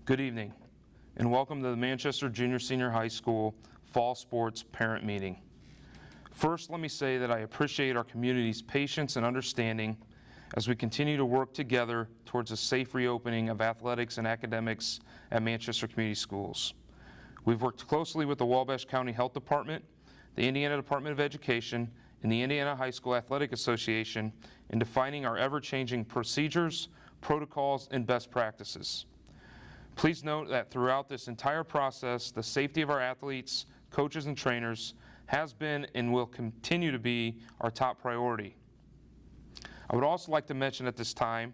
Good evening, and welcome to the Manchester Junior Senior High School Fall Sports Parent Meeting. First, let me say that I appreciate our community's patience and understanding as we continue to work together towards a safe reopening of athletics and academics at Manchester Community Schools. We've worked closely with the Wabash County Health Department, the Indiana Department of Education, and the Indiana High School Athletic Association in defining our ever-changing procedures, protocols, and best practices. Please note that throughout this entire process, the safety of our athletes, coaches, and trainers has been and will continue to be our top priority. I would also like to mention at this time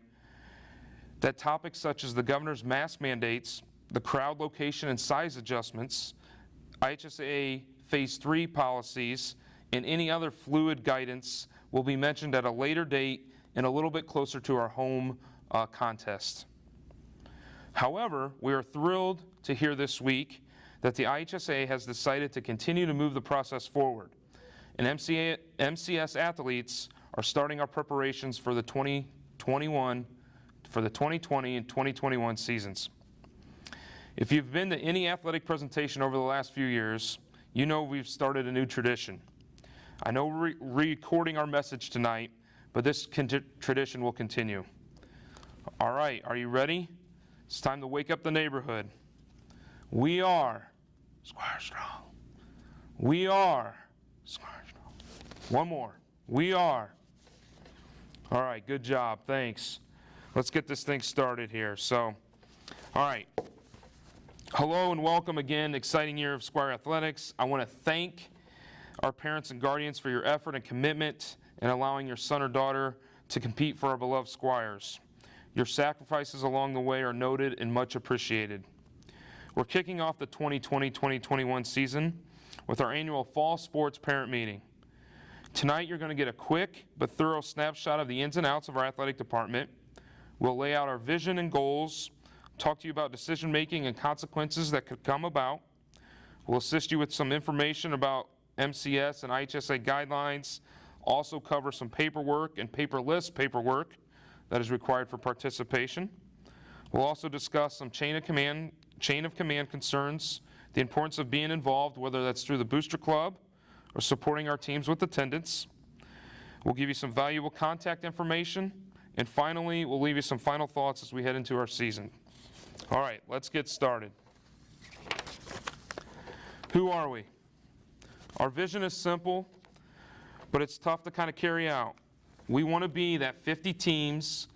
that topics such as the governor's mask mandates, the crowd location and size adjustments, IHSA Phase 3 policies, and any other fluid guidance will be mentioned at a later date and a little bit closer to our home contest. However, we are thrilled to hear this week that the IHSA has decided to continue to move the process forward, and MCS athletes are starting our preparations for the 2020 and 2021 seasons. If you've been to any athletic presentation over the last few years, you know we've started a new tradition. I know we're recording our message tonight, but this tradition will continue. All right, are you ready? It's time to wake up the neighborhood. We are Squire Strong. We are Squire Strong. One more. We are. All right, good job. Thanks. Let's get this thing started here. So, all right. Hello and welcome again. Exciting year of Squire Athletics. I want to thank our parents and guardians for your effort and commitment in allowing your son or daughter to compete for our beloved Squires. Your sacrifices along the way are noted and much appreciated. We're kicking off the 2020-2021 season with our annual Fall Sports Parent Meeting. Tonight you're going to get a quick but thorough snapshot of the ins and outs of our athletic department. We'll lay out our vision and goals, talk to you about decision making and consequences that could come about. We'll assist you with some information about MCS and IHSA guidelines, also cover some paperwork and paperless paperwork that is required for participation. We'll also discuss some chain of command concerns, the importance of being involved, whether that's through the Booster Club or supporting our teams with attendance. We'll give you some valuable contact information, and finally, we'll leave you some final thoughts as we head into our season. All right, let's get started. Who are we? Our vision is simple, but it's tough to kind of carry out. We want to be that 50 teams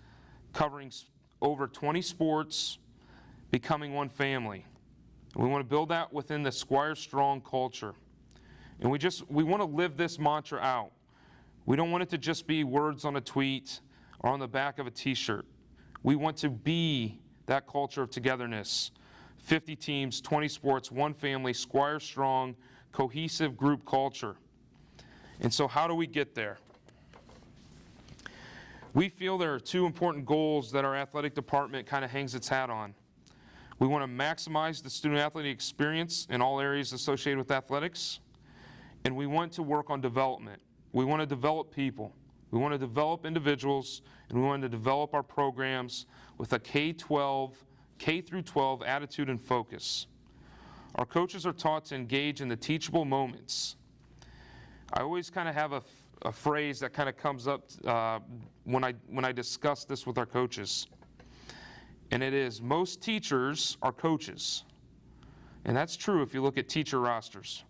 covering over 20 sports, becoming one family. We want to build that within the Squire Strong culture. And we want to live this mantra out. We don't want it to just be words on a tweet or on the back of a t-shirt. We want to be that culture of togetherness. 50 teams, 20 sports, one family, Squire Strong, cohesive group culture. And so how do we get there? We feel there are two important goals that our athletic department kind of hangs its hat on. We want to maximize the student-athlete experience in all areas associated with athletics, and we want to work on development. We want to develop people. We want to develop individuals, and we want to develop our programs with a K through 12 attitude and focus. Our coaches are taught to engage in the teachable moments. I always kind of have a phrase that kind of comes up when I discuss this with our coaches. And it is, most teachers are coaches. And that's true if you look at teacher rosters.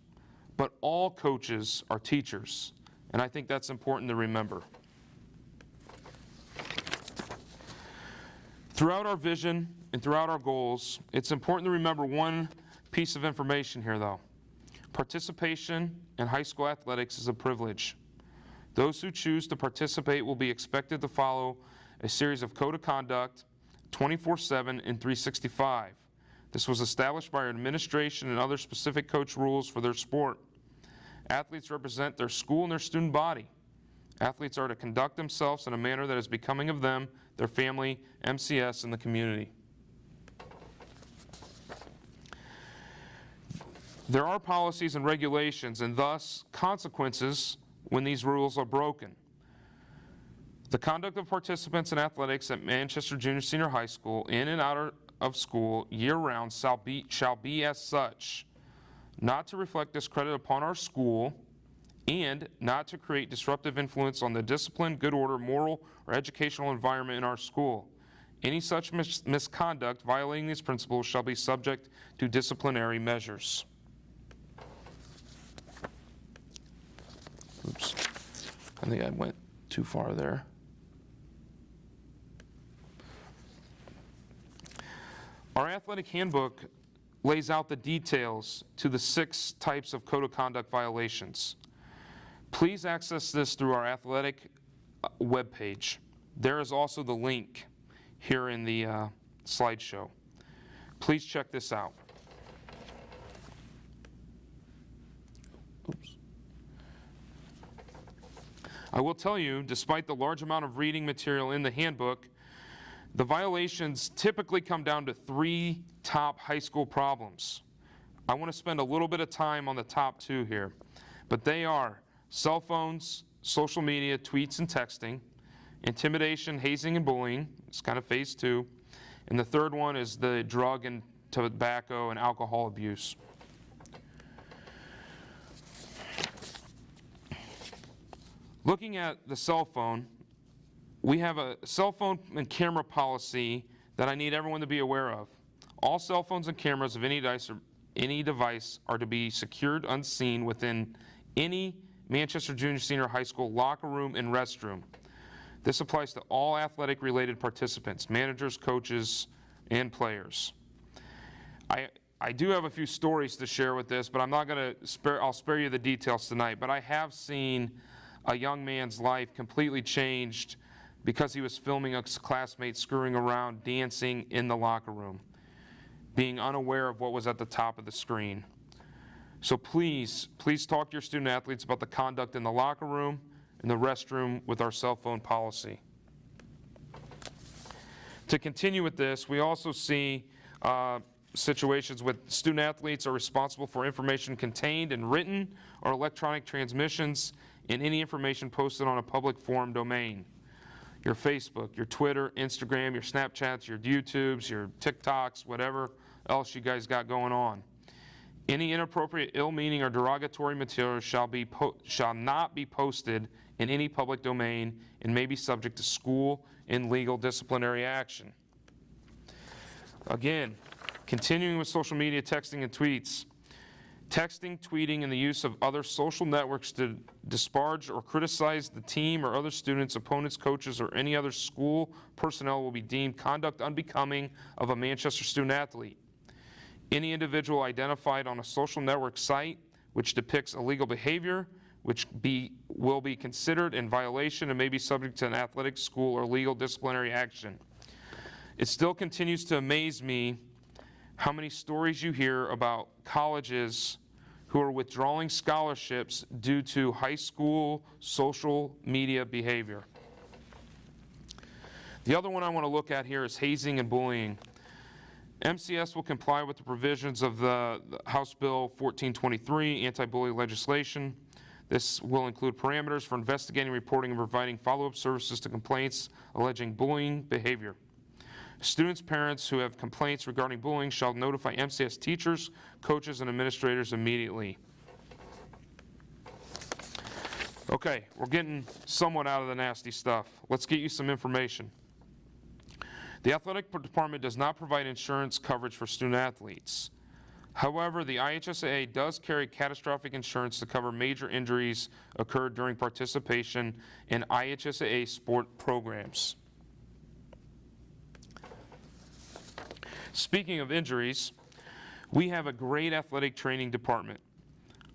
But all coaches are teachers. And I think that's important to remember. Throughout our vision and throughout our goals, it's important to remember one piece of information here, though. Participation in high school athletics is a privilege. Those who choose to participate will be expected to follow a series of code of conduct 24/7 and 365. This was established by our administration and other specific coach rules for their sport. Athletes represent their school and their student body. Athletes are to conduct themselves in a manner that is becoming of them, their family, MCS, and the community. There are policies and regulations and thus consequences when these rules are broken. The conduct of participants in athletics at Manchester Junior Senior High School in and out of school year-round shall be as such, not to reflect discredit upon our school, and not to create disruptive influence on the discipline, good order, moral, or educational environment in our school. Any such misconduct violating these principles shall be subject to disciplinary measures. Oops, I think I went too far there. Our athletic handbook lays out the details to the 6 types of code of conduct violations. Please access this through our athletic webpage. There is also the link here in the slideshow. Please check this out. Oops. I will tell you, despite the large amount of reading material in the handbook, the violations typically come down to 3 top high school problems. I want to spend a little bit of time on the top 2 here, but they are cell phones, social media, tweets and texting, intimidation, hazing and bullying, it's kind of phase 2, and the third one is the drug and tobacco and alcohol abuse. Looking at the cell phone, we have a cell phone and camera policy that I need everyone to be aware of. All cell phones and cameras of any device are to be secured unseen within any Manchester Junior Senior High School locker room and restroom. This applies to all athletic-related participants, managers, coaches, and players. I do have a few stories to share with this, but I'm not going to I'll spare you the details tonight, but I have seen a young man's life completely changed because he was filming a classmate screwing around, dancing in the locker room, being unaware of what was at the top of the screen. So please talk to your student athletes about the conduct in the locker room and the restroom with our cell phone policy. To continue with this, we also see situations with student athletes are responsible for information contained in written or electronic transmissions and any information posted on a public forum domain. Your Facebook, your Twitter, Instagram, your Snapchats, your YouTubes, your TikToks, whatever else you guys got going on. Any inappropriate, ill-meaning, or derogatory material shall not be posted in any public domain and may be subject to school and legal disciplinary action. Again, continuing with social media, texting, and tweets. Texting, tweeting, and the use of other social networks to disparage or criticize the team or other students, opponents, coaches, or any other school personnel will be deemed conduct unbecoming of a Manchester student athlete. Any individual identified on a social network site which depicts illegal behavior, will be considered in violation and may be subject to an athletic, school, or legal disciplinary action. It still continues to amaze me how many stories you hear about colleges who are withdrawing scholarships due to high school social media behavior. The other one I want to look at here is hazing and bullying. MCS will comply with the provisions of the House Bill 1423 anti-bully legislation. This will include parameters for investigating, reporting, and providing follow-up services to complaints alleging bullying behavior. Students' parents who have complaints regarding bullying shall notify MCS teachers, coaches, and administrators immediately. Okay, we're getting somewhat out of the nasty stuff. Let's get you some information. The athletic department does not provide insurance coverage for student athletes. However, the IHSAA does carry catastrophic insurance to cover major injuries occurred during participation in IHSAA sport programs. Speaking of injuries, we have a great athletic training department.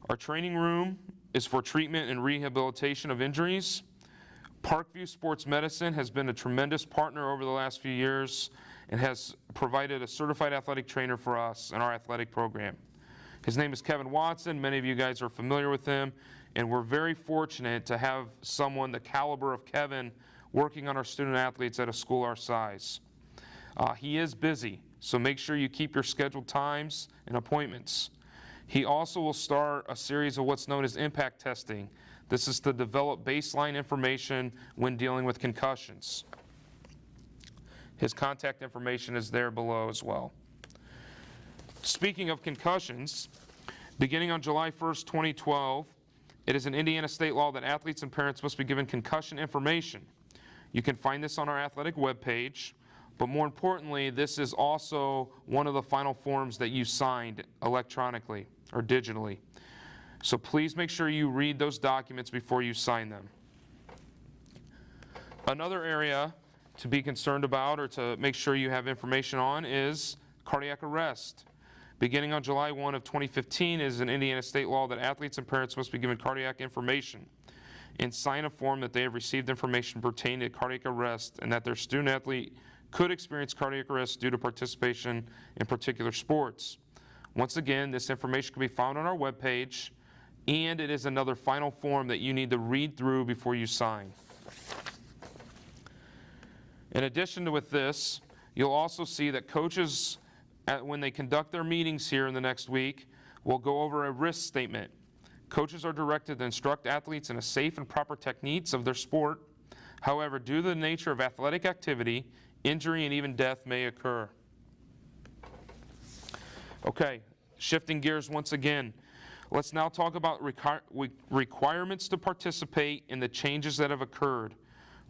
Our training room is for treatment and rehabilitation of injuries. Parkview Sports Medicine has been a tremendous partner over the last few years and has provided a certified athletic trainer for us in our athletic program. His name is Kevin Watson. Many of you guys are familiar with him, and we're very fortunate to have someone the caliber of Kevin working on our student athletes at a school our size. He is busy, so make sure you keep your scheduled times and appointments. He also will start a series of what's known as impact testing. This is to develop baseline information when dealing with concussions. His contact information is there below as well. Speaking of concussions, beginning on July 1st, 2012, it is an Indiana state law that athletes and parents must be given concussion information. You can find this on our athletic webpage, but more importantly, this is also one of the final forms that you signed electronically or digitally. So please make sure you read those documents before you sign them. Another area to be concerned about or to make sure you have information on is cardiac arrest. Beginning on July 1 of 2015 is an Indiana state law that athletes and parents must be given cardiac information and sign a form that they have received information pertaining to cardiac arrest and that their student athlete could experience cardiac arrest due to participation in particular sports. Once again, this information can be found on our webpage, and it is another final form that you need to read through before you sign. In addition to with this, you'll also see that coaches, when they conduct their meetings here in the next week, will go over a risk statement. Coaches are directed to instruct athletes in a safe and proper techniques of their sport. However, due to the nature of athletic activity, injury and even death may occur. Okay, shifting gears once again. Let's now talk about requirements to participate in the changes that have occurred.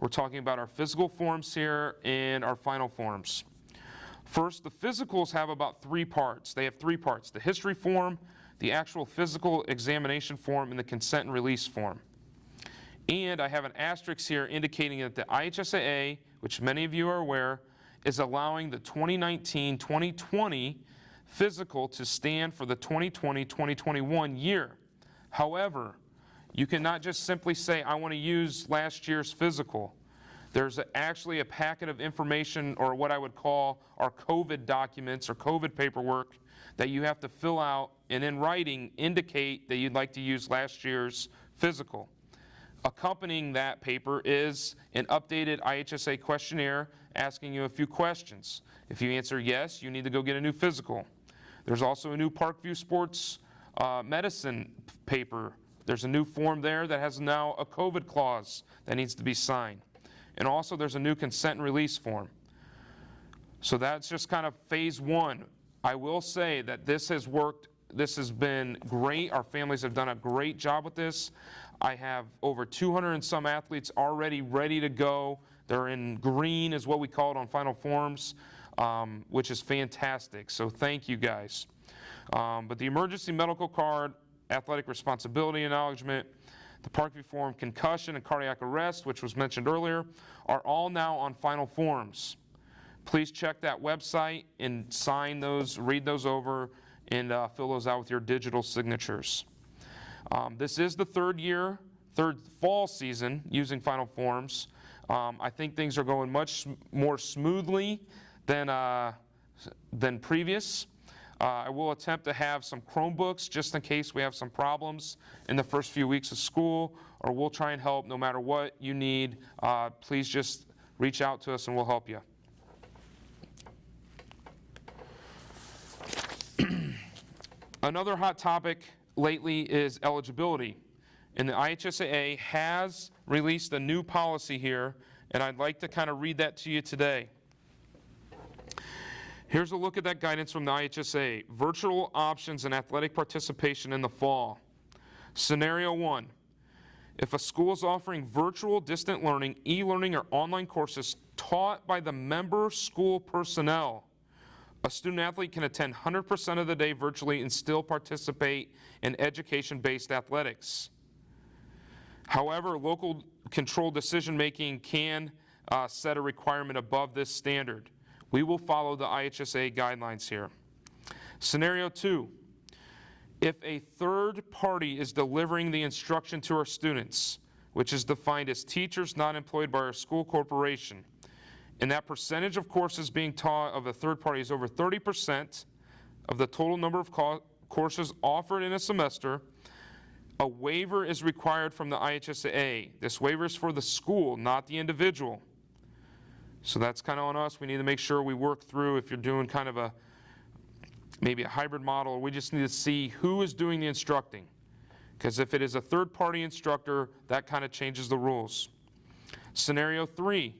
We're talking about our physical forms here and our final forms. First, the physicals have about 3 parts. They have 3 parts: the history form, the actual physical examination form, and the consent and release form. And I have an asterisk here indicating that the IHSAA, which many of you are aware, is allowing the 2019-2020 physical to stand for the 2020-2021 year. However, you cannot just simply say, I want to use last year's physical. There's actually a packet of information, or what I would call our COVID documents or COVID paperwork, that you have to fill out and in writing indicate that you'd like to use last year's physical. Accompanying that paper is an updated IHSA questionnaire asking you a few questions. If you answer yes, you need to go get a new physical. There's also a new Parkview Sports Medicine paper. There's a new form there that has now a COVID clause that needs to be signed. And also there's a new consent and release form. So that's just kind of phase 1. I will say that this has worked, this has been great. Our families have done a great job with this. I have over 200 and some athletes already ready to go. They're in green is what we call it on final forms, which is fantastic. So thank you guys. But the emergency medical card, athletic responsibility acknowledgement, the Parkview form, concussion and cardiac arrest, which was mentioned earlier, are all now on final forms. Please check that website and sign those, read those over, and fill those out with your digital signatures. This is the third fall season using final forms. I think things are going much more smoothly than previous. I will attempt to have some Chromebooks just in case we have some problems in the first few weeks of school, or we'll try and help no matter what you need. Please just reach out to us and we'll help you. Another hot topic lately is eligibility. And the IHSAA has released a new policy here, and I'd like to kind of read that to you today. Here's a look at that guidance from the IHSAA. Virtual options in athletic participation in the fall. Scenario 1. If a school is offering virtual distant learning, e-learning, or online courses taught by the member school personnel, a student athlete can attend 100% of the day virtually and still participate in education-based athletics. However, local control decision-making can set a requirement above this standard. We will follow the IHSA guidelines here. Scenario 2, if a third party is delivering the instruction to our students, which is defined as teachers not employed by our school corporation, and that percentage of courses being taught of a third party is over 30% of the total number of courses offered in a semester, a waiver is required from the IHSAA. This waiver is for the school, not the individual. So that's kind of on us. We need to make sure we work through if you're doing kind of maybe a hybrid model, we just need to see who is doing the instructing. Because if it is a third-party instructor, that kind of changes the rules. Scenario 3,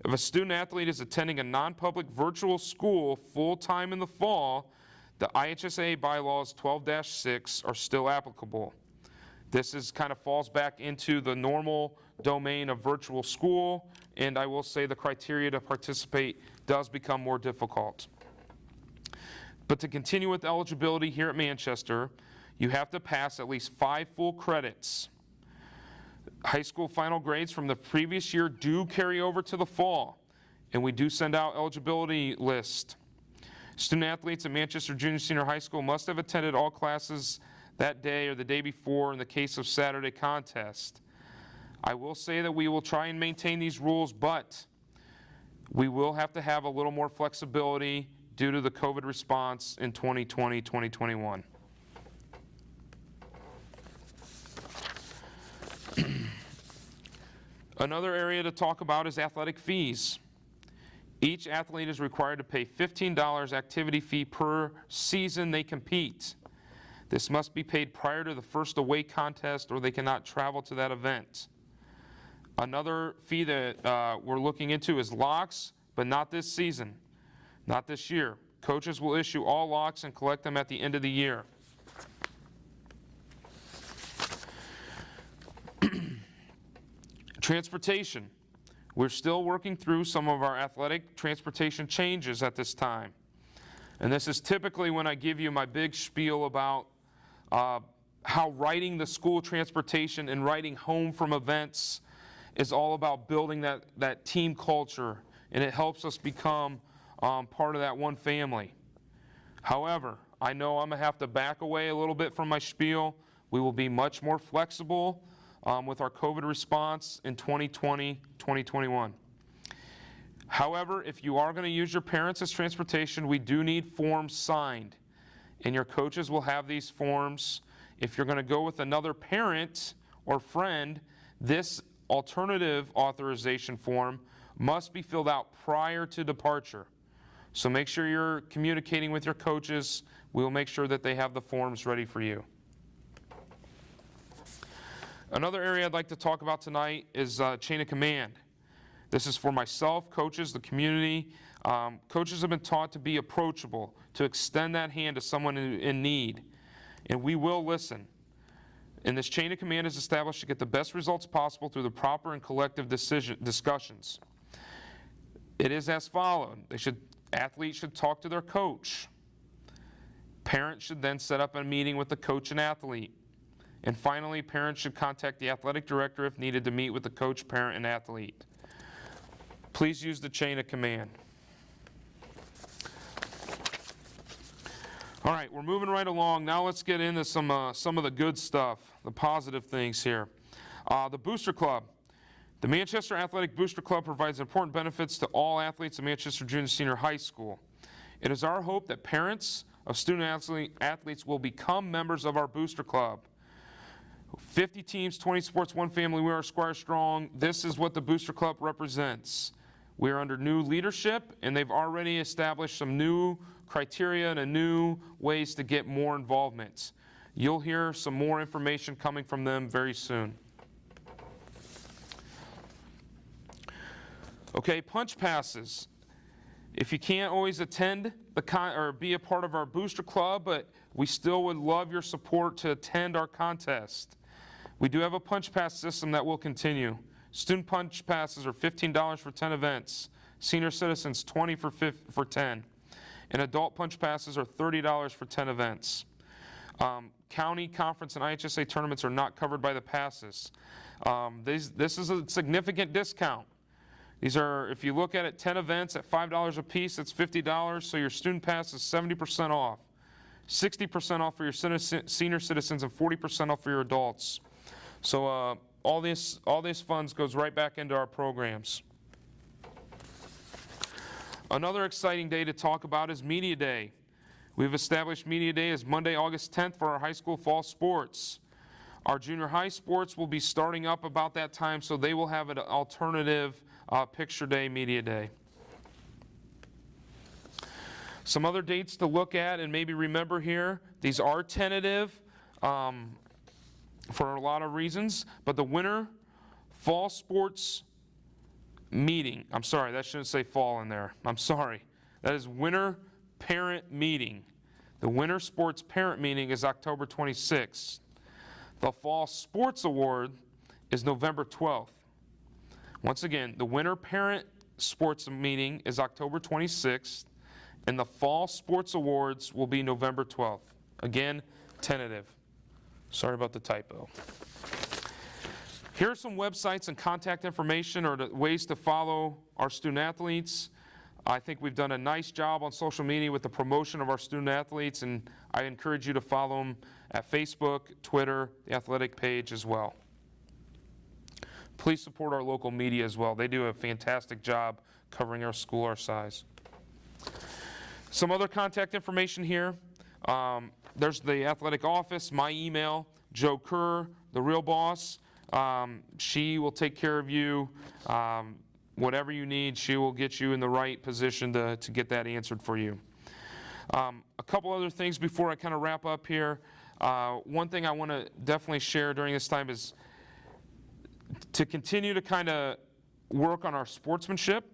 If a student athlete is attending a non-public virtual school full-time in the fall, the IHSA bylaws 12-6 are still applicable. This is kind of falls back into the normal domain of virtual school, and I will say the criteria to participate does become more difficult. But to continue with eligibility here at Manchester, you have to pass at least 5 full credits. High school final grades from the previous year do carry over to the fall, and we do send out eligibility list. Student athletes at Manchester Junior Senior High School must have attended all classes that day or the day before in the case of Saturday contest. I will say that we will try and maintain these rules, but we will have to have a little more flexibility due to the COVID response in 2020, 2021. Another area to talk about is athletic fees. Each athlete is required to pay $15 activity fee per season they compete. This must be paid prior to the first away contest or they cannot travel to that event. Another fee that we're looking into is locks, but not this season, not this year. Coaches will issue all locks and collect them at the end of the year. Transportation. We're still working through some of our athletic transportation changes at this time. And this is typically when I give you my big spiel about how riding the school transportation and riding home from events is all about building that team culture, and it helps us become part of that one family. However, I know I'm going to have to back away a little bit from my spiel. We will be much more flexible with our COVID response in 2020, 2021. However, if you are going to use your parents as transportation, we do need forms signed, and your coaches will have these forms. If you're going to go with another parent or friend, this alternative authorization form must be filled out prior to departure. So make sure you're communicating with your coaches. We'll make sure that they have the forms ready for you. Another area I'd like to talk about tonight is chain of command. This is for myself, coaches, the community. Coaches have been taught to be approachable, to extend that hand to someone in need, and we will listen. And this chain of command is established to get the best results possible through the proper and collective discussions. It is as follows. Athletes should talk to their coach. Parents should then set up a meeting with the coach and athlete. And finally, parents should contact the athletic director if needed to meet with the coach, parent, and athlete. Please use the chain of command. All right, we're moving right along. Now let's get into some of the good stuff, the positive things here. The Booster Club. The Manchester Athletic Booster Club provides important benefits to all athletes at Manchester Junior Senior High School. It is our hope that parents of student athletes will become members of our Booster Club. 50 teams, 20 sports, one family, we are Squire Strong. This is what the Booster Club represents. We are under new leadership, and they've already established some new criteria and new ways to get more involvement. You'll hear some more information coming from them very soon. Okay, punch passes. If you can't always attend or be a part of our Booster Club, but we still would love your support to attend our contest. We do have a punch pass system that will continue. Student punch passes are $15 for 10 events. Senior citizens, $20 for 10. And adult punch passes are $30 for 10 events. County, conference, and IHSA tournaments are not covered by the passes. This is a significant discount. These are, if you look at it, 10 events at $5 a piece, that's $50, so your student pass is 70% off. 60% off for your senior citizens and 40% off for your adults. So all these funds goes right back into our programs. Another exciting day to talk about is Media Day. We've established Media Day as Monday, August 10th for our high school fall sports. Our junior high sports will be starting up about that time, so they will have an alternative Picture Day, Media Day. Some other dates to look at and maybe remember here. These are tentative for a lot of reasons, but the winter fall sports meeting. I'm sorry, that shouldn't say fall in there. I'm sorry. That is winter parent meeting. The winter sports parent meeting is October 26th. The fall sports award is November 12th. Once again, the winter parent sports meeting is October 26th, and the fall sports awards will be November 12th. Again, tentative. Sorry about the typo. Here are some websites and contact information or the ways to follow our student athletes. I think we've done a nice job on social media with the promotion of our student athletes, and I encourage you to follow them at Facebook, Twitter, the athletic page as well. Please support our local media as well. They do a fantastic job covering our school our size. Some other contact information here. There's the athletic office, my email, Joe Kerr, the real boss. She will take care of you. Whatever you need, she will get you in the right position to get that answered for you. A couple other things before I kind of wrap up here. One thing I want to definitely share during this time is to continue to kind of work on our sportsmanship.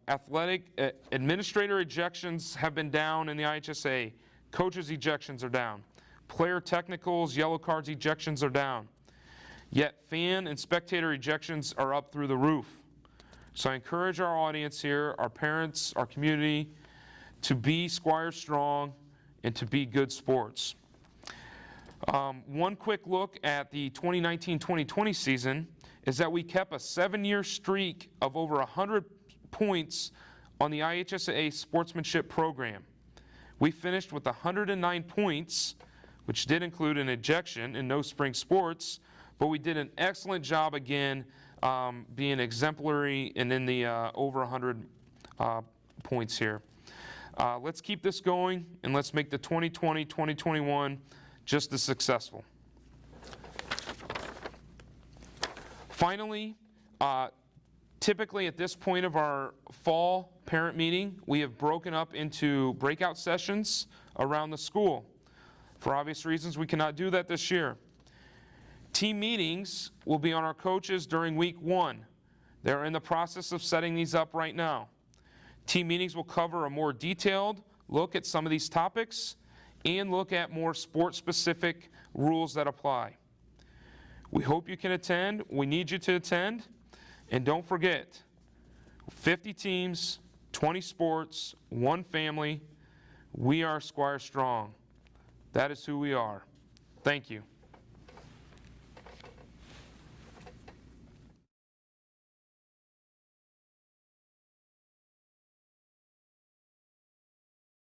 Athletic administrator ejections have been down in the IHSA. Coaches' ejections are down. Player technicals, yellow cards ejections are down. Yet fan and spectator ejections are up through the roof. So I encourage our audience here, our parents, our community, to be Squire strong and to be good sports. One quick look at the 2019-2020 season is that we kept a 7-year streak of over 100 points on the IHSA sportsmanship program. We finished with 109 points, which did include an ejection and no spring sports, but we did an excellent job again being exemplary and in the over 100 points here. Let's keep this going, and let's make the 2020-2021 just as successful. Finally, typically at this point of our fall parent meeting, we have broken up into breakout sessions around the school. For obvious reasons, we cannot do that this year. Team meetings will be on our coaches during week 1. They're in the process of setting these up right now. Team meetings will cover a more detailed look at some of these topics and look at more sport-specific rules that apply. We hope you can attend. We need you to attend. And don't forget, 50 teams, 20 sports, 1 family. We are Squire Strong. That is who we are. Thank you.